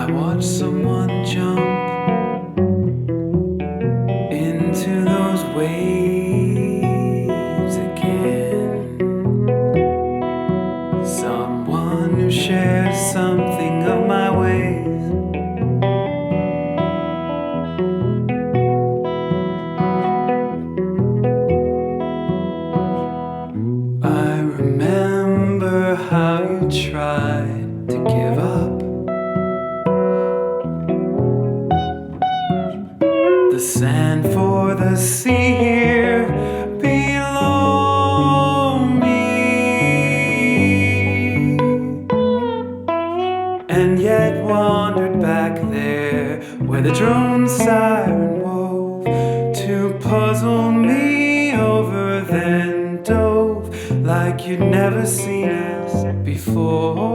I watched someone jump into those waves again. Someone who shares something of my ways. I remember how you tried to give up. The sand for the sea here below me, and yet wandered back there where the drone siren wove to puzzle me over, then dove like you'd never seen us before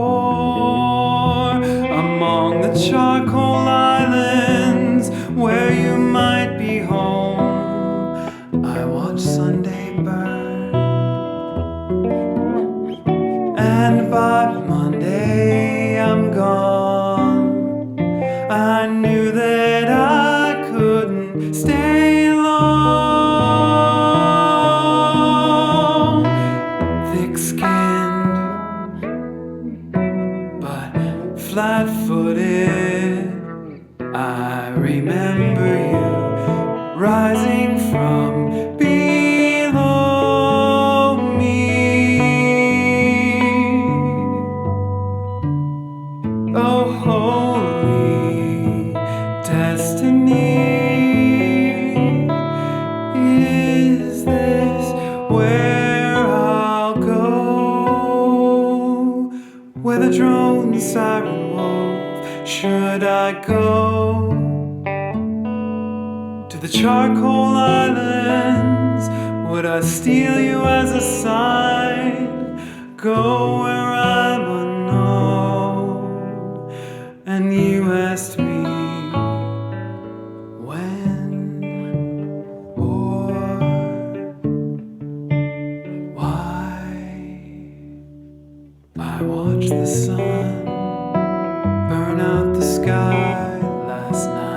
among the charcoal islands where you might be home. I watched Sunday burn, and by Monday I'm gone. I knew that I couldn't stay long. Thick-skinned but flat-footed, I remember you rising from below me. Oh, holy destiny, is this where I'll go? Where the drone siren wove, should I go? To the charcoal islands, would I steal you as a sign? Go where I'm unknown. And you asked me when or why. I watched the sun burn out the sky last night.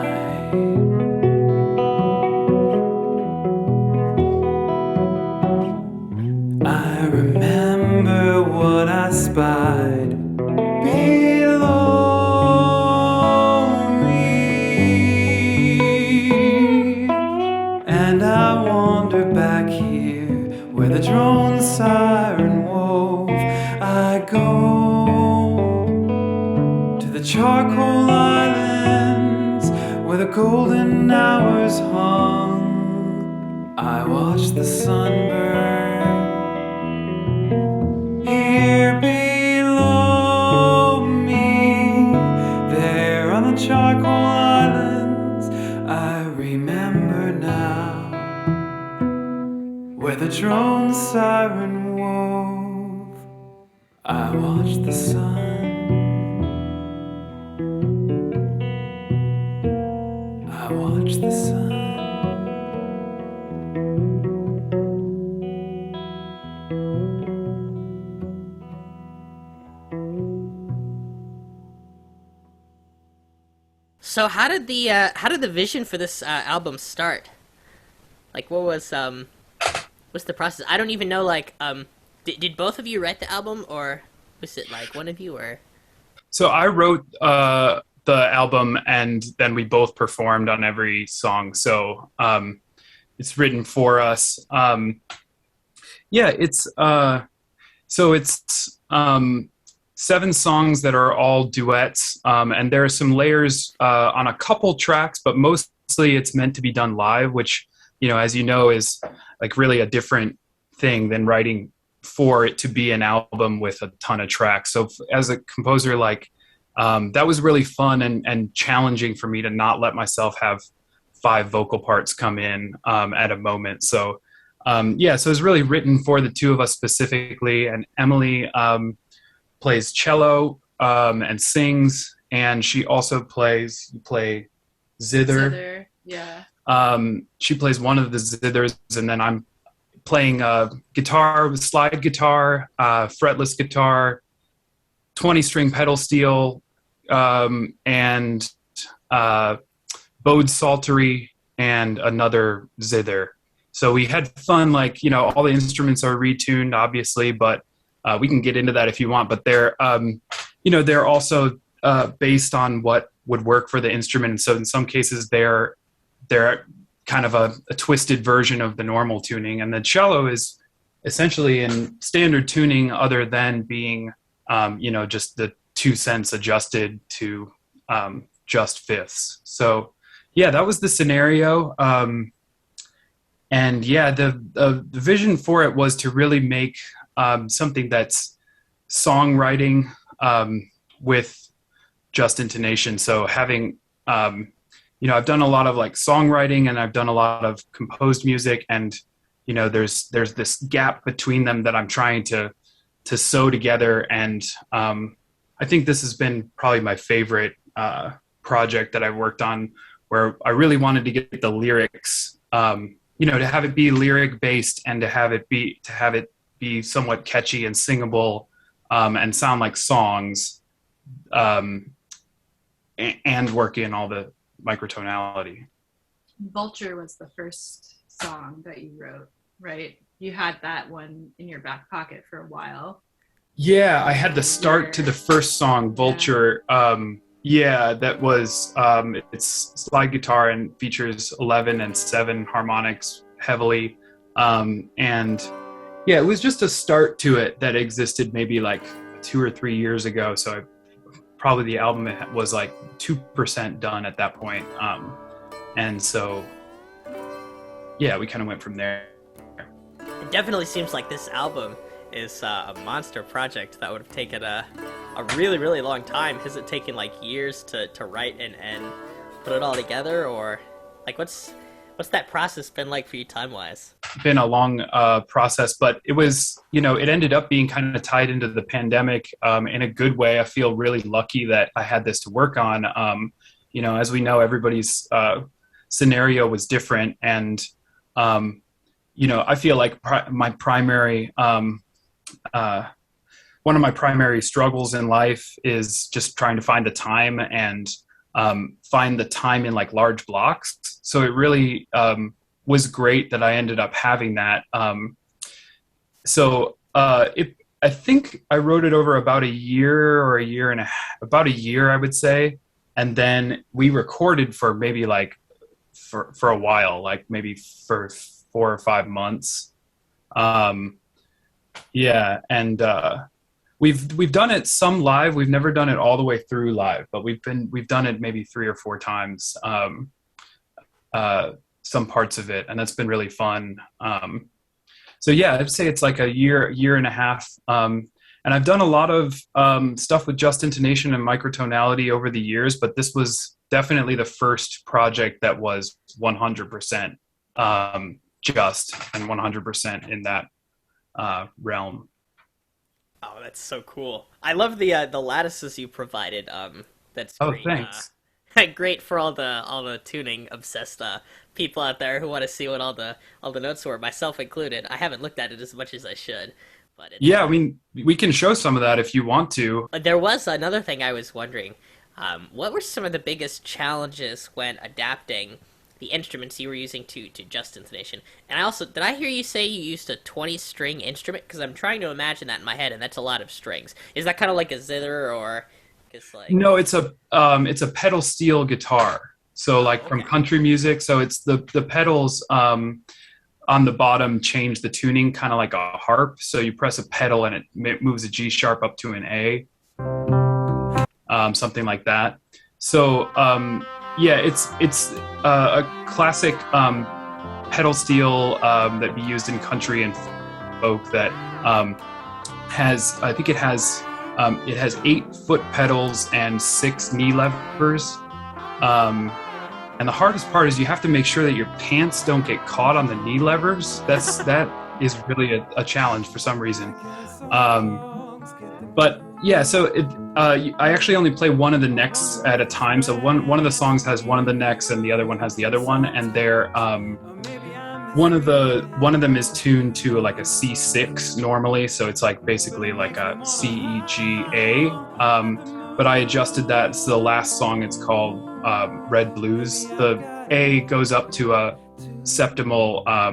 I remember what I spied below me, and I wander back here where the drone siren wove. I go to the charcoal islands where the golden hours hung. I watch the sun burn here below me, there on the charcoal islands. I remember now where the drone siren wove. I watch the sun, I watch the sun. So how did the vision for this album start? Like, what's the process? I don't even know. Like, did both of you write the album, or was it like one of you? Or so I wrote the album, and then we both performed on every song. So it's written for us. It's 7 songs that are all duets, and there are some layers on a couple tracks, but mostly it's meant to be done live, which, as you know, is like really a different thing than writing for it to be an album with a ton of tracks. So as a composer, like that was really fun and challenging for me to not let myself have 5 vocal parts come in at a moment. So so it's really written for the two of us specifically, and Emmalee plays cello and sings, and she also plays zither. Yeah. She plays one of the zithers, and then I'm playing guitar, slide guitar, fretless guitar, 20-string pedal steel, and bowed psaltery and another zither. So we had fun, like, you know, all the instruments are retuned, obviously, but we can get into that if you want. But they're, you know, they're also based on what would work for the instrument. And so in some cases, they're kind of a twisted version of the normal tuning. And the cello is essentially in standard tuning, other than being, you know, just the 2 cents adjusted to just fifths. So yeah, that was the scenario. And yeah, the vision for it was to really make something that's songwriting with just intonation. So having, you know, I've done a lot of like songwriting and I've done a lot of composed music, and you know, there's this gap between them that I'm trying to sew together. And I think this has been probably my favorite project that I've worked on, where I really wanted to get the lyrics, you know, to have it be lyric based and to have it be somewhat catchy and singable, and sound like songs, and work in all the microtonality. Vulture was the first song that you wrote, right? You had that one in your back pocket for a while. Yeah, I had the start to the first song, Vulture. Yeah, that was, it's slide guitar and features 11 and 7 harmonics heavily. And yeah, it was just a start to it that existed maybe like 2 or 3 years ago. So probably the album was like 2% done at that point. And so, yeah, we kind of went from there. It definitely seems like this album is a monster project that would have taken a really, really long time. Has it taken like years to write and put it all together, or like what's that process been like for you time-wise? Been a long process, but it was, you know, it ended up being kind of tied into the pandemic in a good way. I feel really lucky that I had this to work on. You know, as we know, everybody's scenario was different, and you know, I feel like my primary one of my primary struggles in life is just trying to find the time and find the time in like large blocks. So it really was great that I ended up having that. I think I wrote it over about a year or a year and a half, about a year, I would say. And then we recorded for maybe like for a while, like maybe for 4 or 5 months. Yeah. And we've done it some live. We've never done it all the way through live, but we've done it maybe 3 or 4 times, some parts of it. And that's been really fun. So yeah, I'd say it's like a year and a half. And I've done a lot of stuff with just intonation and microtonality over the years, but this was definitely the first project that was 100% just and 100% in that realm. Oh, that's so cool. I love the lattices you provided. That's great. Oh, thanks. Great for all the tuning obsessed people out there who want to see what all the notes were, myself included. I haven't looked at it as much as I should, but yeah, I mean, we can show some of that if you want to. There was another thing I was wondering. What were some of the biggest challenges when adapting the instruments you were using to just intonation? And I also, did I hear you say you used a 20-string instrument? Because I'm trying to imagine that in my head, and that's a lot of strings. Is that kind of like a zither, or just like... No, it's a pedal steel guitar. So like from country music, so it's the pedals on the bottom change the tuning, kind of like a harp. So you press a pedal and it moves a G sharp up to an A, something like that. So yeah, it's a classic pedal steel that be used in country and folk that has, I think it has 8 foot pedals and 6 knee levers. And the hardest part is you have to make sure that your pants don't get caught on the knee levers. That is really a challenge for some reason. But yeah, so I actually only play one of the necks at a time. So one of the songs has one of the necks and the other one has the other one, and they're one of them is tuned to like a C6 normally, so it's like basically like a C E G A. but I adjusted that. It's the last song. It's called Red Blues. The A goes up to a septimal, a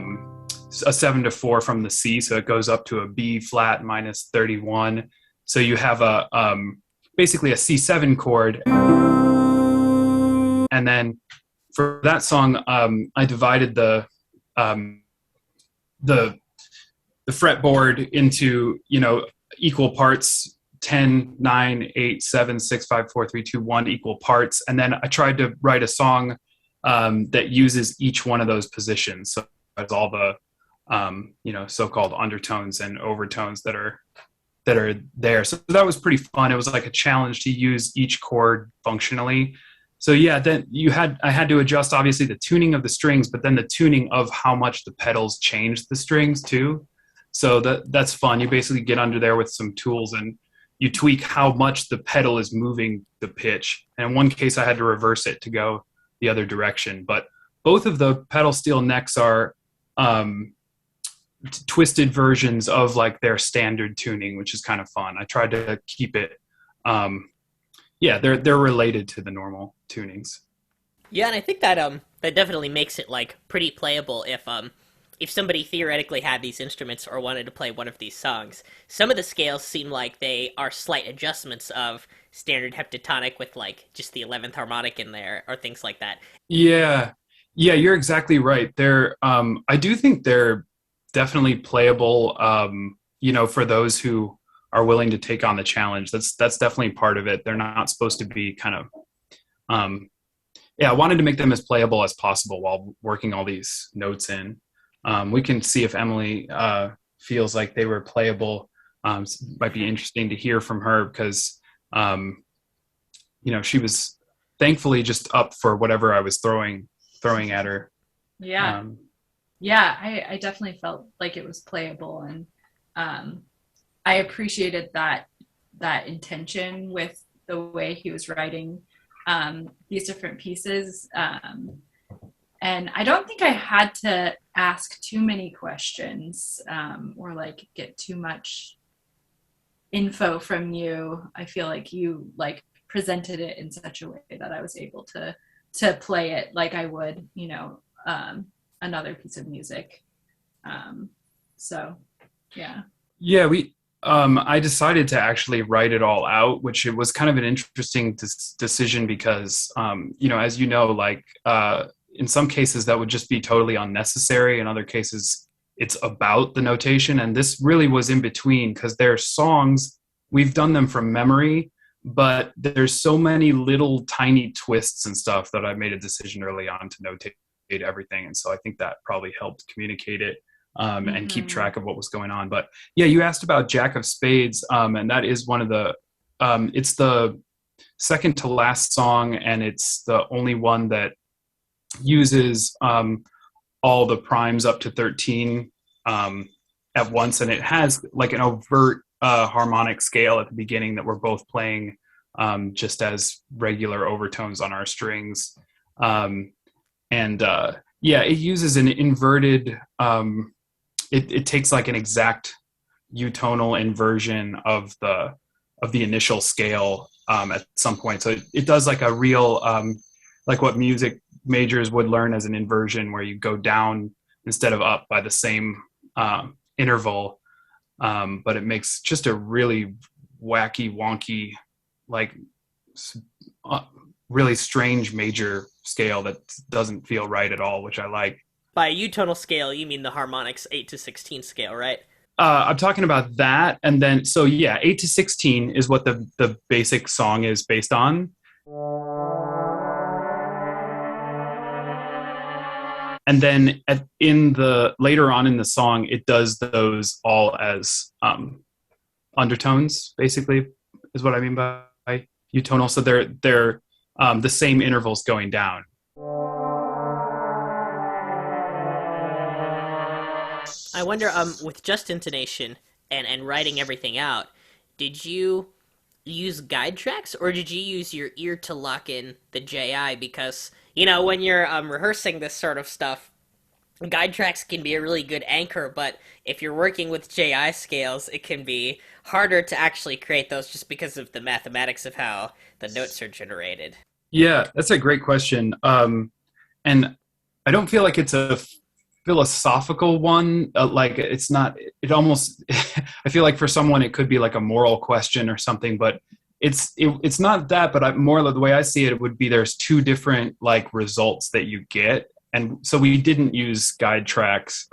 7-4 from the C, so it goes up to a B flat minus 31. So you have a basically a C7 chord, and then for that song, I divided the fretboard into, equal parts, 10, 9, 8, 7, 6, 5, 4, 3, 2, 1 equal parts. And then I tried to write a song that uses each one of those positions. So it's all the, so-called undertones and overtones that are there. So that was pretty fun. It was like a challenge to use each chord functionally. So yeah, then I had to adjust obviously the tuning of the strings, but then the tuning of how much the pedals change the strings too. So that's fun. You basically get under there with some tools and you tweak how much the pedal is moving the pitch. And in one case, I had to reverse it to go the other direction. But both of the pedal steel necks are twisted versions of like their standard tuning, which is kind of fun. I tried to keep it. They're related to the normal tunings. Yeah, and I think that that definitely makes it like pretty playable if somebody theoretically had these instruments or wanted to play one of these songs. Some of the scales seem like they are slight adjustments of standard heptatonic with like just the 11th harmonic in there or things like that. Yeah, you're exactly right. I do think they're definitely playable. For those who are willing to take on the challenge. That's definitely part of it. They're not supposed to be kind of, I wanted to make them as playable as possible while working all these notes in. We can see if Emmalee feels like they were playable. Might be interesting to hear from her because, she was thankfully just up for whatever I was throwing at her. Yeah. I definitely felt like it was playable, and I appreciated that intention with the way he was writing these different pieces. And I don't think I had to ask too many questions or like get too much info from you. I feel like you like presented it in such a way that I was able to play it like I would, another piece of music. Yeah, I decided to actually write it all out, which it was kind of an interesting decision because, as you know, like in some cases that would just be totally unnecessary. In other cases, it's about the notation. And this really was in between because they're songs, we've done them from memory, but there's so many little tiny twists and stuff that I made a decision early on to notate everything. And so I think that probably helped communicate it. And keep track of what was going on. But yeah, you asked about Jack of Spades, and that is one of the, it's the second to last song, and it's the only one that uses all the primes up to 13 at once, and it has like an overt harmonic scale at the beginning that we're both playing just as regular overtones on our strings. It uses an inverted, it takes like an exact utonal inversion of the initial scale at some point. So it does like a real, like what music majors would learn as an inversion, where you go down instead of up by the same interval. But it makes just a really wacky, wonky, like really strange major scale that doesn't feel right at all, which I like. By utonal scale, you mean the harmonics 8 to 16 scale, right? I'm talking about that. And then, 8 to 16 is what the basic song is based on. And then later on in the song, it does those all as undertones, basically, is what I mean by utonal. So they're the same intervals going down. I wonder, with just intonation and writing everything out, did you use guide tracks or did you use your ear to lock in the JI? Because, when you're rehearsing this sort of stuff, guide tracks can be a really good anchor, but if you're working with JI scales, it can be harder to actually create those just because of the mathematics of how the notes are generated. Yeah, that's a great question. And I don't feel like it's a philosophical one. Like it's not. It almost. I feel like for someone it could be like a moral question or something, but it's not that. But more the way I see it, it would be there's two different like results that you get, and so we didn't use guide tracks.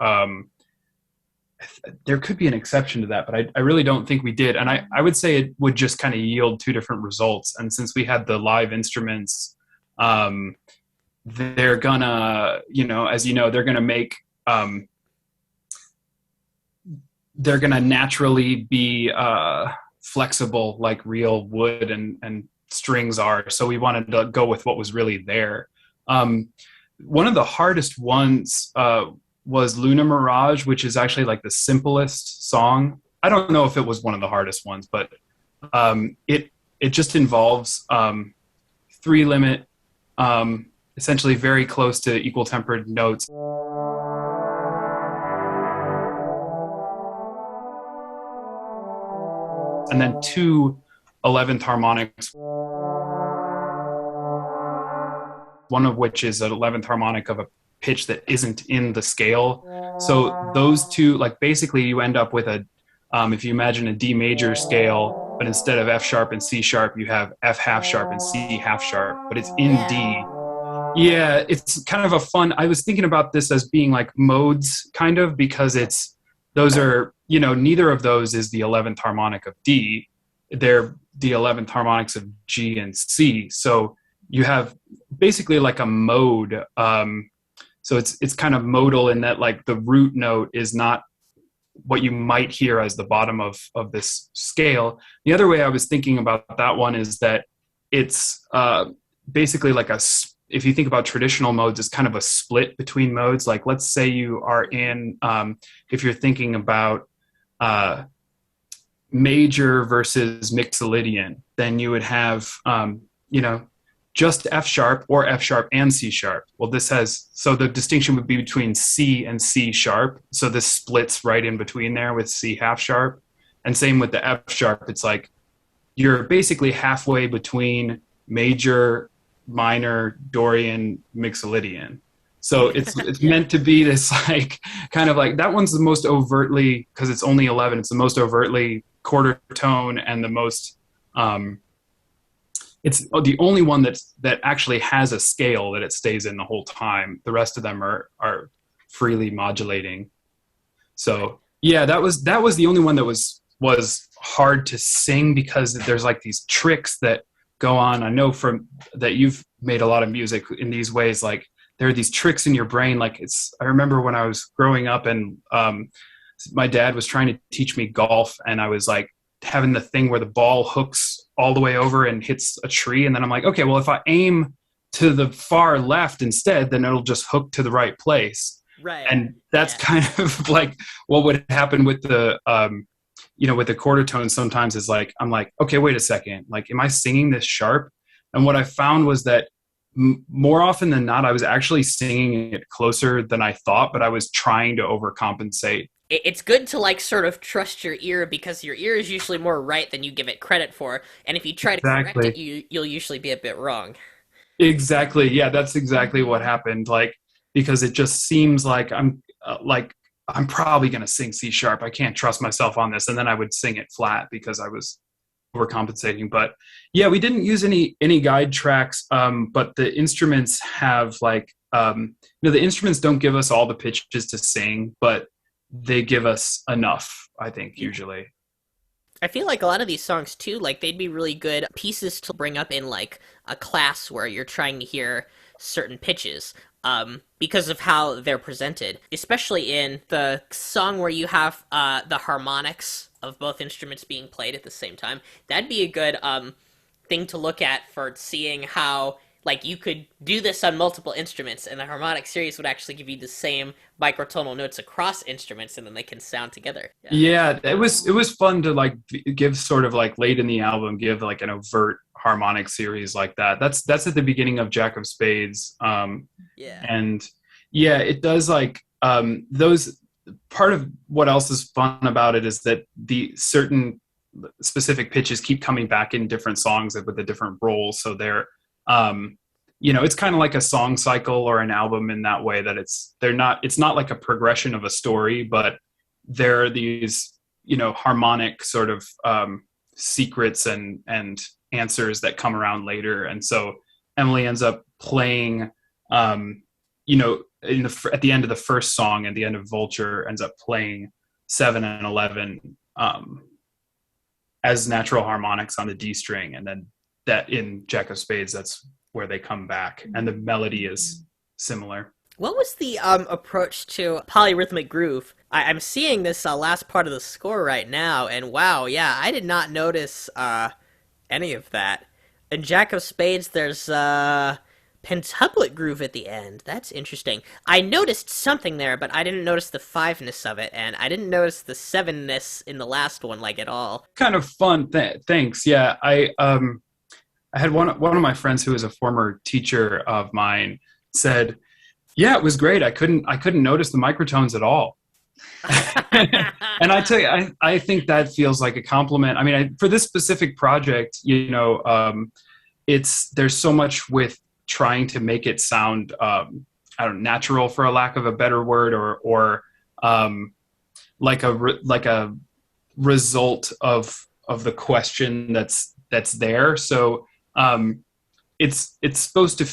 There could be an exception to that, but I really don't think we did. And I would say it would just kind of yield two different results. And since we had the live instruments, they're gonna, as you know, they're gonna make, they're gonna naturally be flexible like real wood and strings are. So we wanted to go with what was really there. One of the hardest ones was Luna Mirage, which is actually like the simplest song. I don't know if it was one of the hardest ones, but it just involves 3-limit, essentially very close to equal tempered notes. And then 2 11th harmonics, one of which is an 11th harmonic of a pitch that isn't in the scale. So those two, like basically you end up with a, if you imagine a D major scale, but instead of F sharp and C sharp, you have F half sharp and C half sharp, but it's in D. Yeah, it's kind of a fun, I was thinking about this as being like modes kind of, because those are, neither of those is the 11th harmonic of D. They're the 11th harmonics of G and C. So you have basically like a mode. So it's kind of modal in that like the root note is not what you might hear as the bottom of this scale. The other way I was thinking about that one is that it's basically like if you think about traditional modes, it's kind of a split between modes. Like let's say you are in, if you're thinking about major versus mixolydian, then you would have, just F sharp or F sharp and C sharp. Well, so the distinction would be between C and C sharp. So this splits right in between there with C half sharp. And same with the F sharp. It's like you're basically halfway between major, minor, Dorian, mixolydian. So it's meant to be this like kind of like that one's the most overtly, because it's only 11. It's the most overtly quarter tone and the most it's the only one that actually has a scale that it stays in the whole time. The rest of them are freely modulating. So yeah, that was the only one that was hard to sing, because there's like these tricks that go on. I know that you've made a lot of music in these ways. Like there are these tricks in your brain. Like I remember when I was growing up and my dad was trying to teach me golf, and I was like having the thing where the ball hooks all the way over and hits a tree. And then I'm like, okay, well, if I aim to the far left instead, then it'll just hook to the right place. Right. And that's kind of like what would happen with the, with the quarter tone sometimes is like, I'm like, okay, wait a second. Like, am I singing this sharp? And what I found was that more often than not, I was actually singing it closer than I thought, but I was trying to overcompensate. It's good to like sort of trust your ear, because your ear is usually more right than you give it credit for. And if you try to correct it, you'll usually be a bit wrong. Exactly. Yeah, that's exactly what happened. Like, because it just seems like I'm probably going to sing C sharp. I can't trust myself on this. And then I would sing it flat because I was overcompensating. But yeah, we didn't use any guide tracks. But the instruments have like, the instruments don't give us all the pitches to sing, but they give us enough, I think, usually. I feel like a lot of these songs too, like they'd be really good pieces to bring up in like a class where you're trying to hear certain pitches, because of how they're presented, especially in the song where you have the harmonics of both instruments being played at the same time. That'd be a good thing to look at for seeing how like you could do this on multiple instruments, and the harmonic series would actually give you the same microtonal notes across instruments, and then they can sound together. Yeah, it was fun to like give sort of like late in the album, give like an overt harmonic series like that. That's at the beginning of Jack of Spades. And yeah, it does like those part of what else is fun about it is that the certain specific pitches keep coming back in different songs with a different role. So they're, it's kind of like a song cycle or an album in that way that it's not like a progression of a story, but there are these, harmonic sort of secrets and answers that come around later. And so Emmalee ends up playing, at the end of the first song, at the end of Vulture, ends up playing 7 and 11 as natural harmonics on the D string, and then that in Jack of Spades, that's where they come back, and the melody is similar. What was the approach to polyrhythmic groove? I'm seeing this last part of the score right now, and wow, yeah, I did not notice any of that. In Jack of Spades, there's pentuplet groove at the end. That's interesting. I noticed something there, but I didn't notice the 5-ness of it, and I didn't notice the 7-ness in the last one, like, at all. Kind of fun. Thanks. Yeah, I had one of my friends who was a former teacher of mine said, "Yeah, it was great. I couldn't notice the microtones at all." And I tell you, I think that feels like a compliment. I mean, for this specific project, there's so much with trying to make it sound, natural, for a lack of a better word, or like a result of the question that's there. So it's supposed to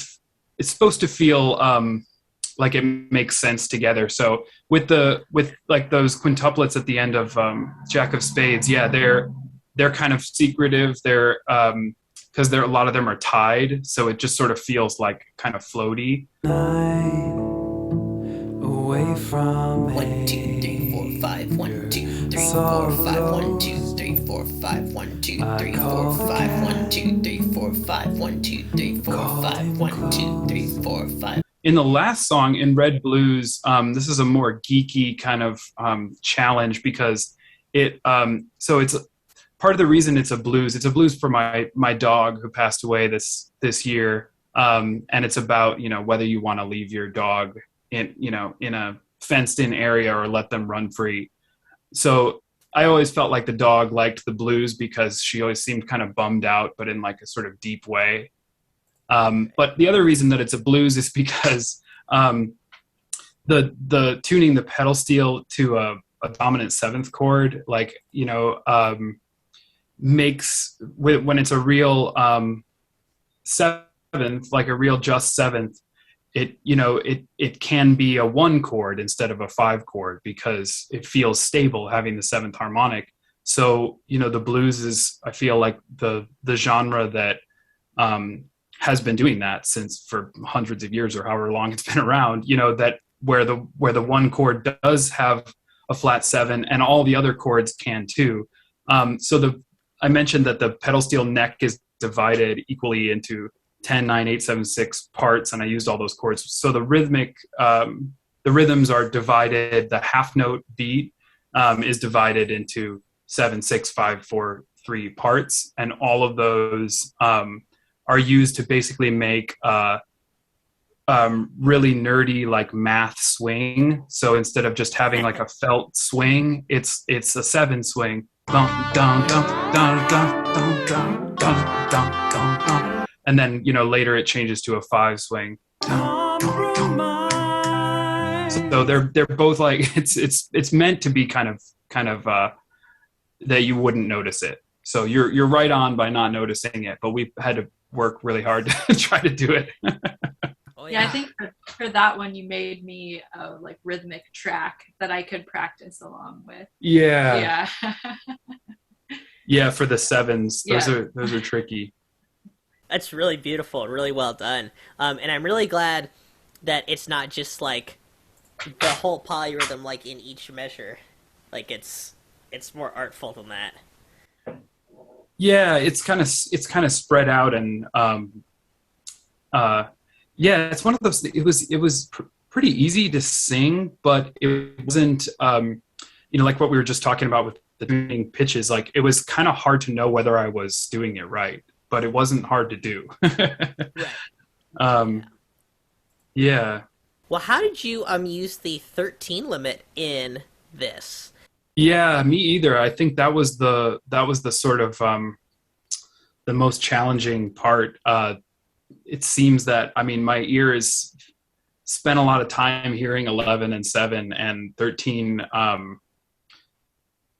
feel like it makes sense together. So with like those quintuplets at the end of Jack of Spades, yeah, they're kind of secretive. They're because a lot of them are tied, so it just sort of feels like kind of floaty. Away from 1, 2, 3, 4, 5. 1, 2, 3, 4, 5. 1, 2, 3, 4, 5. 1, 2, 3, 4, 5. 1, 2, 3, 4, 5. 1, 2, 3, 4, 5. 1, 2, 3, 4, 5. In the last song, in Red Blues, this is a more geeky kind of challenge, because so it's part of the reason it's a blues. It's a blues for my dog who passed away this year, and it's about whether you want to leave your dog in a fenced-in area or let them run free. So I always felt like the dog liked the blues because she always seemed kind of bummed out, but in like a sort of deep way. But the other reason that it's a blues is because the tuning the pedal steel to a dominant 7th chord, like makes, when it's a real 7th, like a real just 7th, it can be a 1 chord instead of a 5 chord, because it feels stable having the 7th harmonic. So the blues is, I feel like, the genre that has been doing that for hundreds of years, or however long it's been around, that where the 1 chord does have a flat 7 and all the other chords can too. So I mentioned that the pedal steel neck is divided equally into 10, 9, 8, 7, 6 parts, and I used all those chords. So the rhythms are divided. The half note beat is divided into 7, 6, 5, 4, 3 parts, and all of those are used to basically make really nerdy, like, math swing. So instead of just having like a felt swing, it's a 7 swing. Dun, dun, dun, dun, dun, dun, dun, dun, dun, dun, dun. And then later it changes to a 5 swing. So they're both like, it's meant to be kind of that you wouldn't notice it. So you're right on by not noticing it, but we had to work really hard to try to do it. Oh, Yeah, I think for that one, you made me a like rhythmic track that I could practice along with. Yeah. Yeah. Yeah, for the 7s, those are tricky. That's really beautiful, really well done. And I'm really glad that it's not just like the whole polyrhythm, like in each measure. Like it's more artful than that. Yeah, it's kind of spread out, and it's one of those. It was pretty easy to sing, but it wasn't. Like what we were just talking about with the tuning pitches. Like it was kind of hard to know whether I was doing it right, but it wasn't hard to do. Right. Yeah. Well, how did you use the 13 limit in this? Yeah, me either. I think that was the sort of the most challenging part. It seems that, I mean, my ear is spent a lot of time hearing 11 and 7 and 13.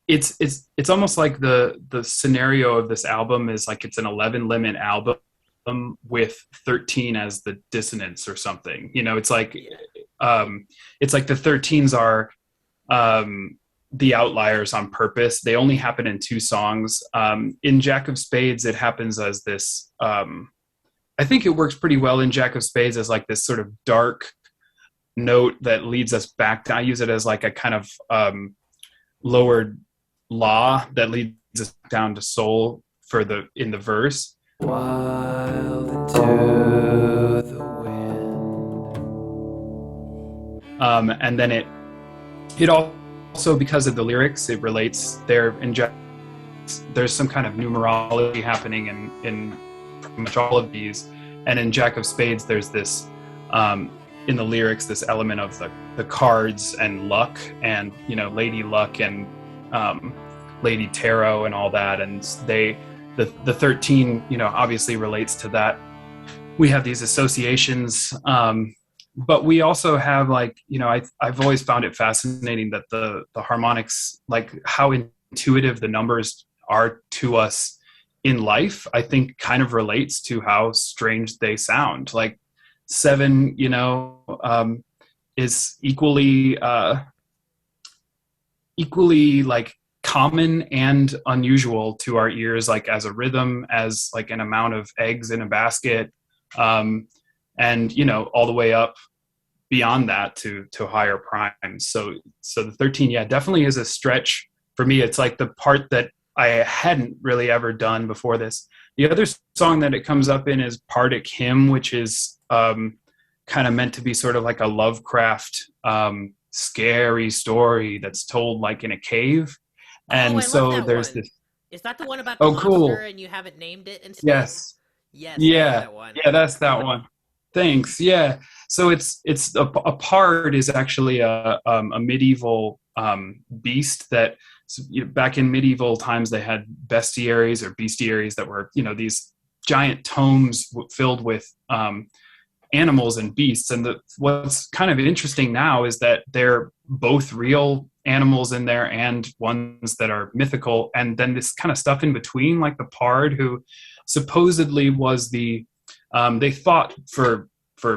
It's almost like the scenario of this album is like it's an 11 limit album with 13 as the dissonance or something. You know, it's like the 13s are the outliers on purpose. They only happen in two songs. In Jack of Spades, it happens as this. I think it works pretty well in Jack of Spades as like this sort of dark note that leads us back to. I use it as like a kind of lowered law that leads us down to soul for in the verse. Wild into the wind. And then it also, because of the lyrics, it relates there in Jack. There's some kind of numerology happening in pretty much all of these, and in Jack of Spades there's this in the lyrics this element of the cards and luck, and you know, Lady Luck and Lady Tarot and all that, and the 13, you know, obviously relates to that. We have these associations, but we also have, like, you know, I've always found it fascinating that the harmonics, like how intuitive the numbers are to us in life, I think kind of relates to how strange they sound. Like 7, you know, is equally like common and unusual to our ears, like as a rhythm, as like an amount of eggs in a basket, and you know, all the way up beyond that to higher primes. So the 13, yeah, definitely is a stretch for me. It's like the part that I hadn't really ever done before this. The other song that it comes up in is Partic Hymn, which is kind of meant to be sort of like a Lovecraft scary story that's told like in a cave. And I so love that there's one. this. Is that the one about the Oh, monster cool. and you haven't named it instead? Yes. Yes. I love Yeah. that one. Yeah, that's that one. Thanks. Yeah. So it's a pard is actually a medieval beast that, you know, back in medieval times they had bestiaries or bestiaries that were, you know, these giant tomes filled with animals and beasts. And what's kind of interesting now is that they're both real animals in there and ones that are mythical, and then this kind of stuff in between, like the pard, who supposedly was they thought for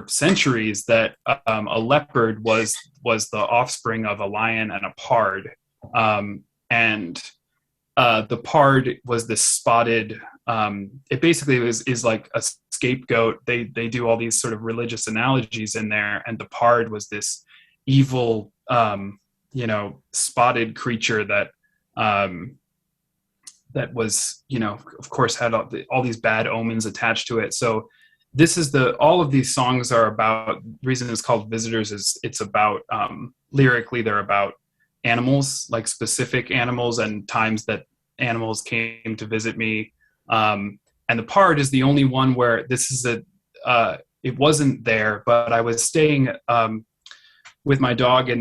centuries that a leopard was the offspring of a lion and a pard, and the pard was this spotted. It basically is like a scapegoat. They do all these sort of religious analogies in there, and the pard was this evil, you know, spotted creature that that was, you know, of course had all these bad omens attached to it. So this is all of these songs are about, the reason it's called Visitors is it's about, lyrically, they're about animals, like specific animals and times that animals came to visit me. And the pard is the only one where this is it wasn't there, but I was staying with my dog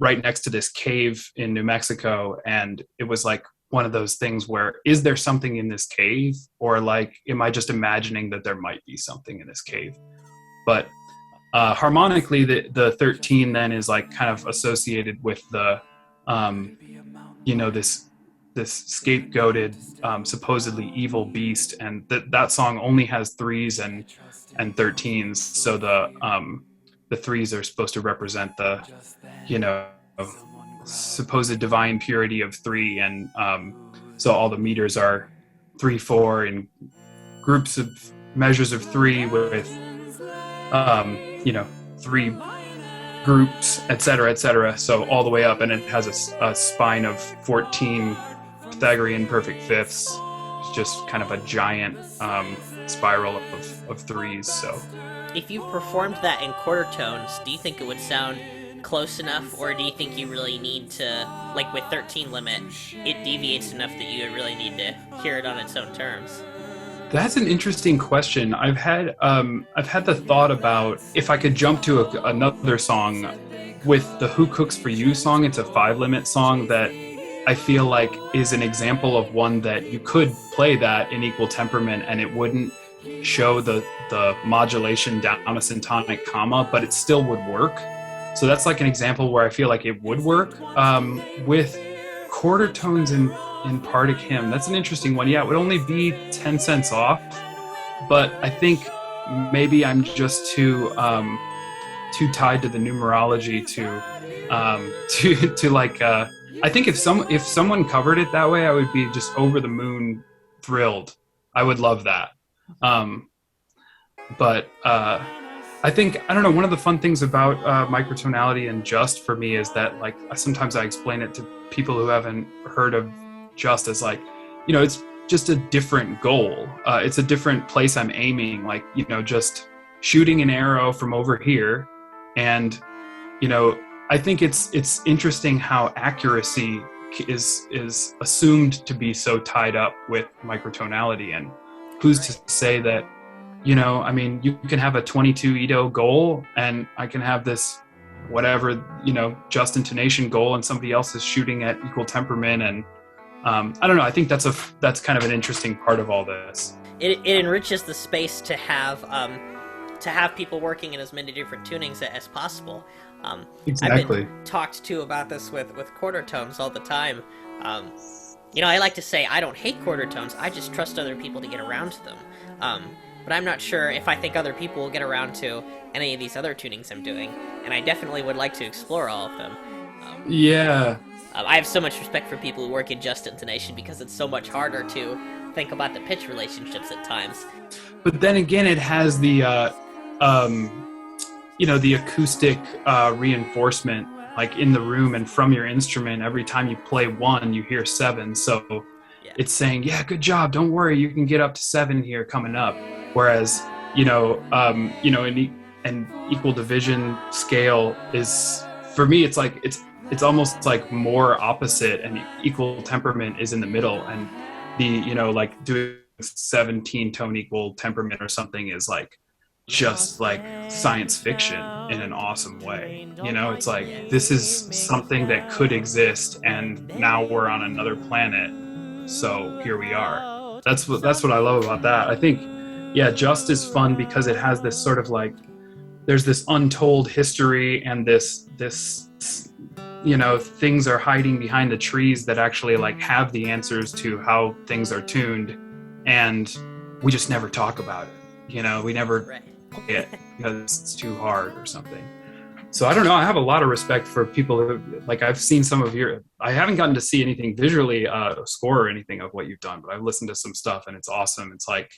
right next to this cave in New Mexico. And it was like one of those things where, is there something in this cave? Or like, am I just imagining that there might be something in this cave? But harmonically, the 13 then is like kind of associated with the, you know, this scapegoated, supposedly evil beast. And that song only has 3s and 13s. So the 3s are supposed to represent the, you know, supposed divine purity of 3, and so all the meters are 3, 4 in groups of measures of 3 with you know, 3 groups, etc., so all the way up, and it has a spine of 14 Pythagorean perfect fifths. It's just kind of a giant spiral of 3s. So if you performed that in quarter tones, do you think it would sound close enough, or do you think you really need to, like with 13 limit, it deviates enough that you really need to hear it on its own terms? That's an interesting question. I've had the thought about if I could jump to another song with the Who Cooks for You song. It's a 5-limit song that I feel like is an example of one that you could play that in equal temperament and it wouldn't show the modulation down a syntonic comma, but it still would work. So that's like an example where I feel like it would work. With quarter tones in Partic Hymn, that's an interesting one. Yeah, it would only be 10 cents off, but I think maybe I'm just too tied to the numerology to like. I think if someone covered it that way, I would be just over the moon thrilled. I would love that. But I think, I don't know, one of the fun things about microtonality and just for me is that like sometimes I explain it to people who haven't heard of just as like, it's just a different goal. It's a different place I'm aiming, like, just shooting an arrow from over here. And, I think it's interesting how accuracy is assumed to be so tied up with microtonality. And who's to say that, you can have a 22 Edo goal and I can have this whatever, just intonation goal and somebody else is shooting at equal temperament. And I don't know, I think that's kind of an interesting part of all this. It enriches the space to have people working in as many different tunings as possible. Exactly. I've been talked to about this with quarter tones all the time. I like to say I don't hate quarter tones, I just trust other people to get around to them. But I'm not sure if I think other people will get around to any of these other tunings I'm doing, and I definitely would like to explore all of them. Yeah. I have so much respect for people who work in just intonation because it's so much harder to think about the pitch relationships at times. But then again, it has the the acoustic reinforcement, like in the room and from your instrument. Every time you play 1, you hear 7. So yeah. It's saying, yeah, good job. Don't worry, you can get up to 7 here coming up. Whereas, an equal division scale is, for me, it's like it's almost like more opposite, and equal temperament is in the middle, and the like doing 17 tone equal temperament or something is like just like science fiction in an awesome way. It's like this is something that could exist, and now we're on another planet, so here we are. That's what I love about that. I think, yeah, just is fun because it has this sort of like, there's this untold history, and this things are hiding behind the trees that actually like have the answers to how things are tuned, and we just never talk about it. We never play it because it's too hard or something. So I don't know, I have a lot of respect for people who, like, I've seen some of I haven't gotten to see anything visually, score or anything of what you've done, but I've listened to some stuff and it's awesome. It's like,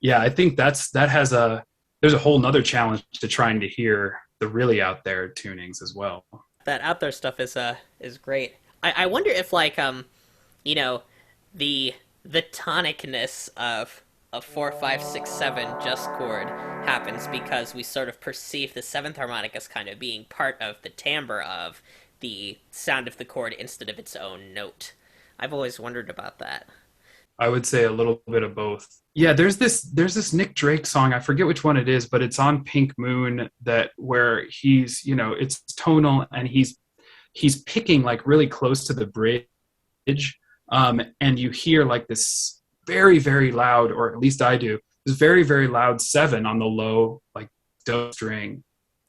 yeah, I think there's a whole nother challenge to trying to hear the really out there tunings as well. That out there stuff is great. I wonder if like the tonicness of a 4, 5, 6, 7 just chord happens because we sort of perceive the 7th harmonic as kind of being part of the timbre of the sound of the chord instead of its own note. I've always wondered about that. I would say a little bit of both. Yeah, there's this Nick Drake song, I forget which one it is, but it's on Pink Moon, where he's, it's tonal and he's picking like really close to the bridge, and you hear like this very, very loud, or at least I do, this very, very loud 7 on the low like do string,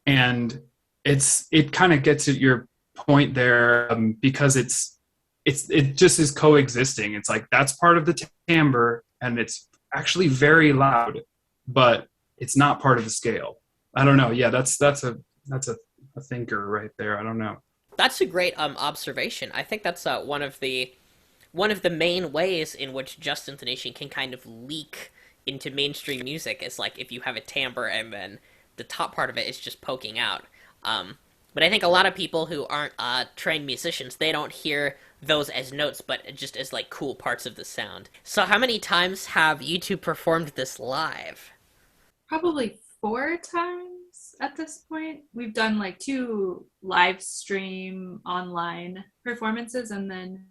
and it kind of gets at your point there, because it just is coexisting. It's like that's part of the timbre, and it's actually very loud, but it's not part of the scale. I don't know. Yeah, that's a thinker right there. I don't know. That's a great observation. I think that's one of the main ways in which just intonation can kind of leak into mainstream music is like if you have a timbre and then the top part of it is just poking out. But I think a lot of people who aren't trained musicians, they don't hear those as notes, but just as like cool parts of the sound. So how many times have you two performed this live? Probably 4 times at this point. We've done like 2 live stream online performances and then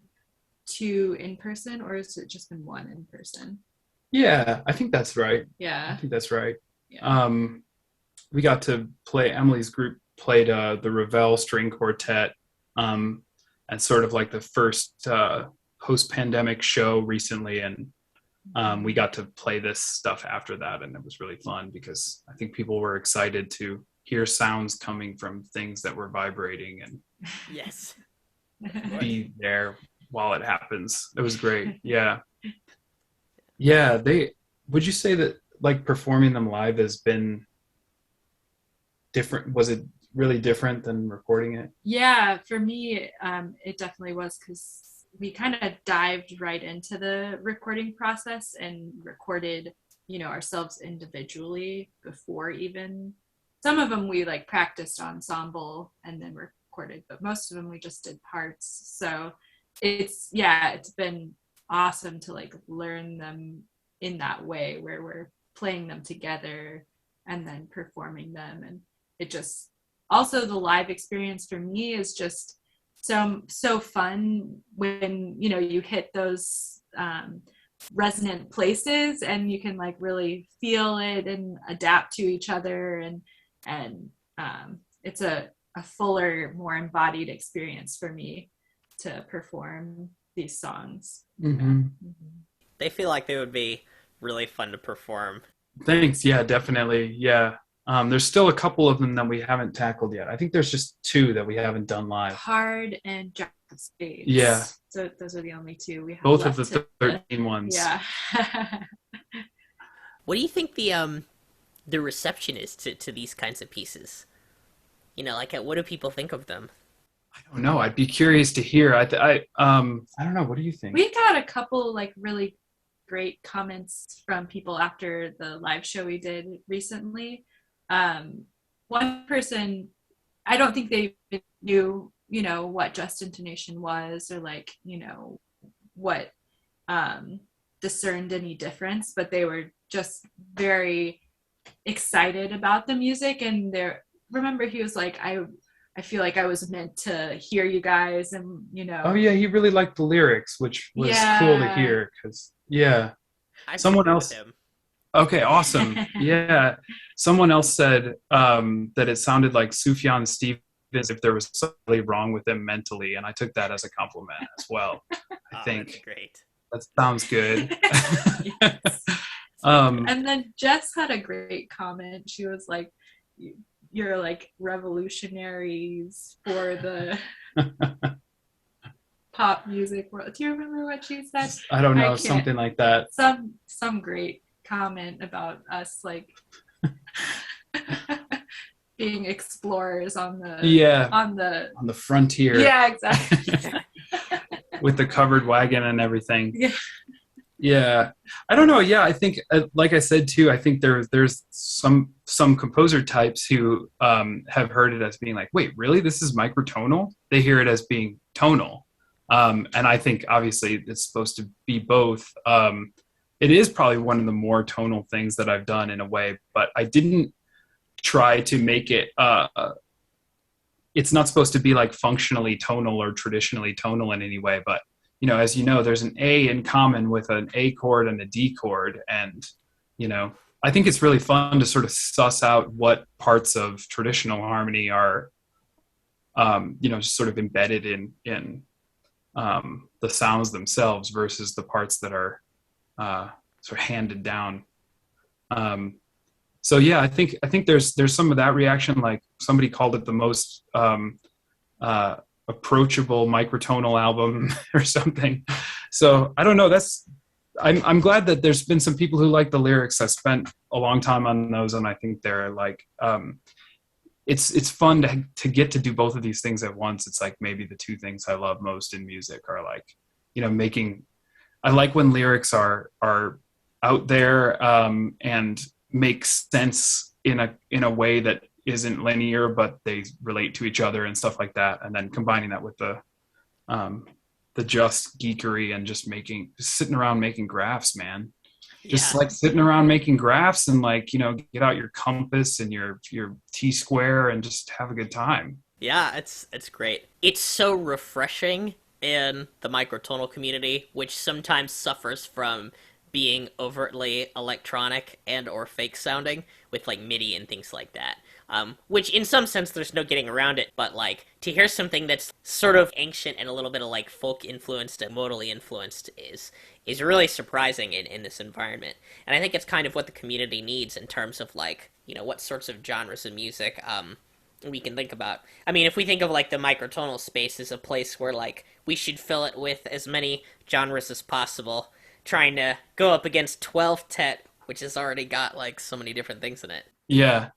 2 in person, or has it just been 1 in person? Yeah, I think that's right. I Yeah. think that's right. Yeah. We got to play, Emily's group played the Ravel string quartet at sort of like the first post-pandemic show recently, and we got to play this stuff after that, and it was really fun because I think people were excited to hear sounds coming from things that were vibrating and Yes. be there while it happens. It was great. Yeah. Yeah, they would you say that like performing them live has been different? Was it really different than recording it? Yeah, for me, it definitely was because we kind of dived right into the recording process and recorded, ourselves individually before even. Some of them we like practiced ensemble and then recorded, but most of them we just did parts. So it's been awesome to like learn them in that way where we're playing them together and then performing them, and it just also the live experience for me is just so fun when you hit those resonant places and you can like really feel it and adapt to each other, and it's a fuller, more embodied experience for me to perform these songs. Mm-hmm. They feel like they would be really fun to perform. Thanks. Yeah, definitely. Yeah. There's still a couple of them that we haven't tackled yet. I think there's just two that we haven't done live. Hard and Spades. Yeah. So those are the only two we have. Both of left the 13 ones. Yeah. What do you think the reception is to these kinds of pieces? Like what do people think of them? I don't know. I'd be curious to hear. I don't know. What do you think? We got a couple like really great comments from people after the live show we did recently. One person, I don't think they knew, what just intonation was or like, what discerned any difference, but they were just very excited about the music. And remember he was like, I feel like I was meant to hear you guys, and Oh yeah, he really liked the lyrics, which was cool to hear because someone else. Okay, awesome. Yeah, someone else said that it sounded like Sufjan Stevens if there was something wrong with him mentally, and I took that as a compliment as well. I think that's great. That sounds good. And then Jess had a great comment. She was like, you're like revolutionaries for the pop music world. Do you remember what she said? I don't know, something like that. Some great comment about us like being explorers on the frontier. Yeah, exactly. With the covered wagon and everything. Yeah. Yeah, I don't know. Yeah, I think, like I said too, I think there's some composer types who have heard it as being like, wait, really? This is microtonal? They hear it as being tonal, and I think obviously it's supposed to be both. It is probably one of the more tonal things that I've done in a way, but I didn't try to make it. It's not supposed to be like functionally tonal or traditionally tonal in any way, but as you know, there's an A in common with an A chord and a D chord. And, I think it's really fun to sort of suss out what parts of traditional harmony are, just sort of embedded in the sounds themselves versus the parts that are sort of handed down. So yeah, I think there's some of that reaction. Like somebody called it the most approachable microtonal album or something. So I don't know. I'm glad that there's been some people who like the lyrics. I spent a long time on those, and I think they're like it's fun to get to do both of these things at once. It's like maybe the two things I love most in music are like making. I like when lyrics are out there and make sense in a way that isn't linear, but they relate to each other and stuff like that, and then combining that with the just geekery and just sitting around making graphs, man. Just like sitting around making graphs and like get out your compass and your T-square and just have a good time. Yeah, it's great. It's so refreshing in the microtonal community, which sometimes suffers from being overtly electronic and or fake sounding with like MIDI and things like that. Which in some sense there's no getting around it, but like to hear something that's sort of ancient and a little bit of like folk influenced and modally influenced is really surprising in this environment. And I think it's kind of what the community needs in terms of like, you know, what sorts of genres of music we can think about. I mean, if we think of like the microtonal space as a place where like we should fill it with as many genres as possible, trying to go up against 12-tet, which has already got like so many different things in it. Yeah.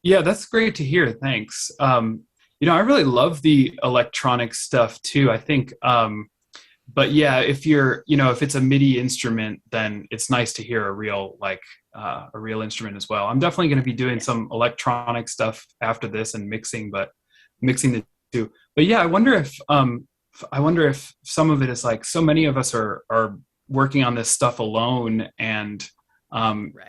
Yeah, that's great to hear. Thanks. You know, I really love the electronic stuff too. I think, but yeah, if you're, you know, if it's a MIDI instrument, then it's nice to hear a real instrument as well. I'm definitely going to be doing some electronic stuff after this and mixing the two. But yeah, I wonder if some of it is like so many of us are working on this stuff alone, and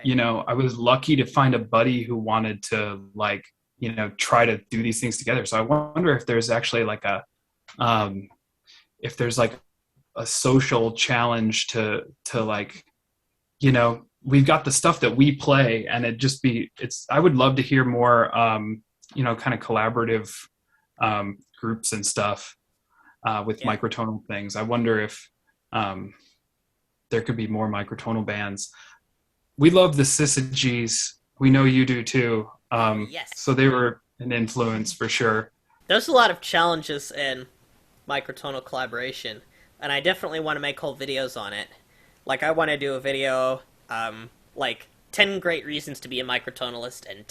you know, I was lucky to find a buddy who wanted to like, you know, try to do these things together. So I wonder if there's actually like if there's like a social challenge to like, you know, we've got the stuff that we play, and I would love to hear more, you know, kind of collaborative groups and stuff with microtonal things. I wonder if there could be more microtonal bands. We love the Syzygies. We know you do too. Yes. So they were an influence for sure. There's a lot of challenges in microtonal collaboration, and I definitely want to make whole videos on it. Like, I want to do a video, like, 10 great reasons to be a microtonalist and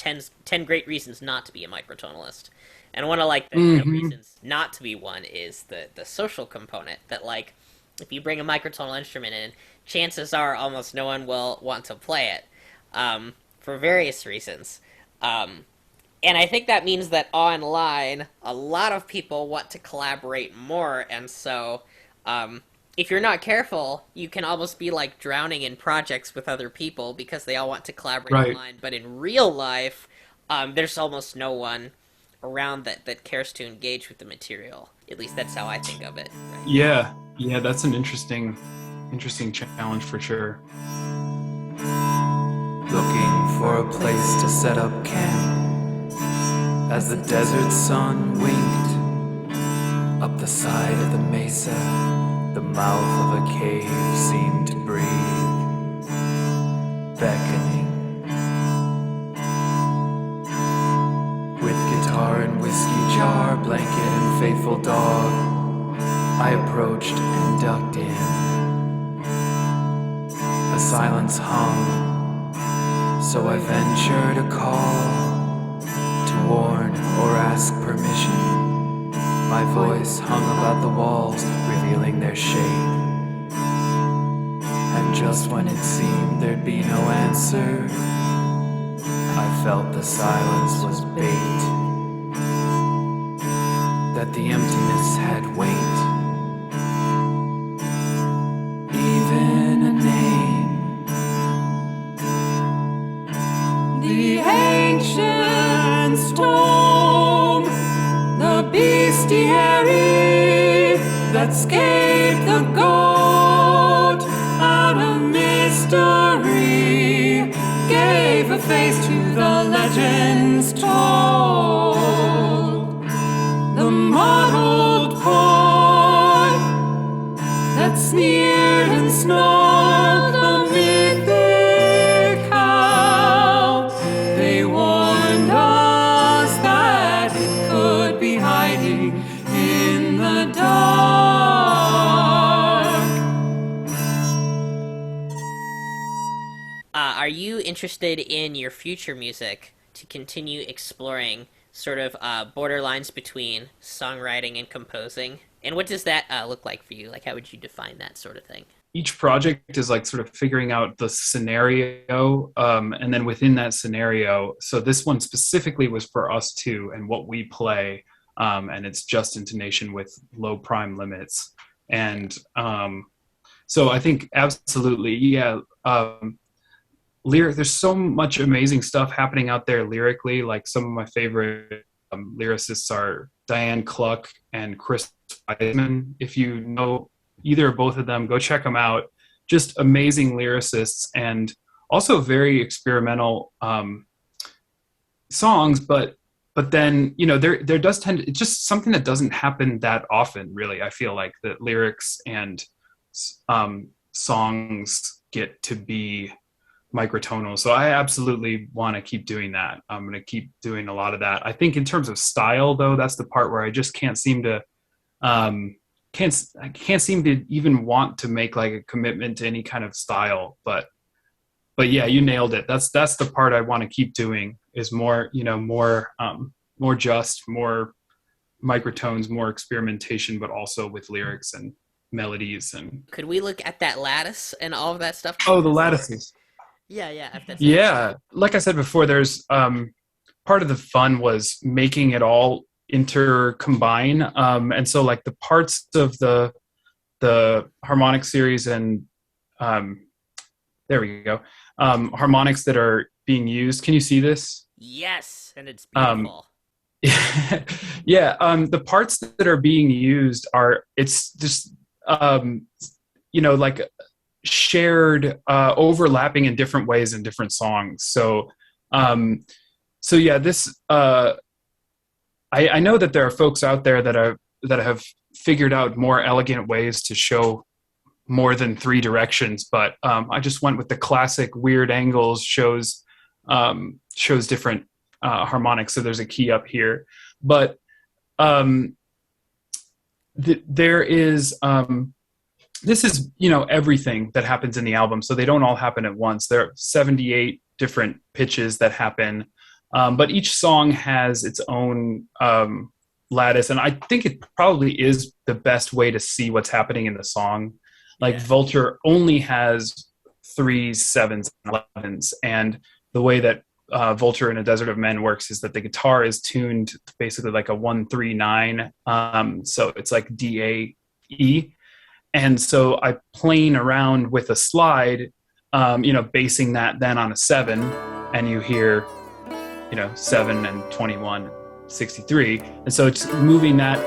10 great reasons not to be a microtonalist. And one of, like, the reasons not to be one is the social component, that, like, if you bring a microtonal instrument in, chances are almost no one will want to play it, for various reasons. And I think that means that online, a lot of people want to collaborate more, and so if you're not careful, you can almost be like drowning in projects with other people because they all want to collaborate online. But in real life, there's almost no one around that cares to engage with the material. At least that's how I think of it. Right? Yeah, that's an interesting challenge for sure. Looking for a place to set up camp as the desert sun winked up the side of the mesa. The mouth of a cave seemed to breathe, beckoning. With guitar and whiskey jar, blanket and faithful dog, I approached and ducked in. The silence hung, so I ventured a call to warn or ask permission. My voice hung about the walls, revealing their shape. And just when it seemed there'd be no answer, I felt the silence was bait, that the emptiness had weight, even a name. The ancient storm, the bestiary that scaped the goat out of mystery, gave a face to the legends told. The mottled chord that sneered and snarled, the mythic how they warned us that it could be hiding in the dark. Are you interested in your future music to continue exploring sort of borderlines between songwriting and composing? And what does that look like for you? Like, how would you define that sort of thing? Each project is like sort of figuring out the scenario, and then within that scenario, so this one specifically was for us two and what we play, and it's just intonation with low prime limits. And so I think absolutely, yeah. There's so much amazing stuff happening out there lyrically. Like, some of my favorite lyricists are Diane Cluck and Chris Wiseman. If you know either or both of them, go check them out. just amazing lyricists and also very experimental songs, but then, you know, there does tend to, it's just something that doesn't happen that often, really. I feel like the lyrics and songs get to be microtonal. So I absolutely want to keep doing that. I'm going to keep doing a lot of that. I think in terms of style, though, that's the part where I just can't seem to can't seem to even want to make like a commitment to any kind of style. But yeah, you nailed it. That's the part I want to keep doing, is more, you know, more microtones, more experimentation, but also with lyrics and melodies. And could we look at that lattice and all of that stuff? Oh, the lattices. Yeah, if that's like I said before, there's part of the fun was making it all intercombine, and so like the parts of the harmonic series and there we go, harmonics that are being used. Can you see this? Yes, and it's beautiful. Yeah, the parts that are being used are, it's just you know, like shared, overlapping in different ways in different songs. So yeah, this I know that there are folks out there that have figured out more elegant ways to show more than three directions, but I just went with the classic weird angles, shows different harmonics. So there's a key up here, but there is this is, you know, everything that happens in the album, so they don't all happen at once. There are 78 different pitches that happen, but each song has its own lattice, and I think it probably is the best way to see what's happening in the song. Like Vulture only has 3s, 7s, and 11s, and the way that Vulture in A Desert of Men works is that the guitar is tuned basically like a 1-3-9, so it's like D-A-E. And so I plane around with a slide, you know, basing that then on a 7, and you hear, you know, 7 and 21, 63. And so it's moving that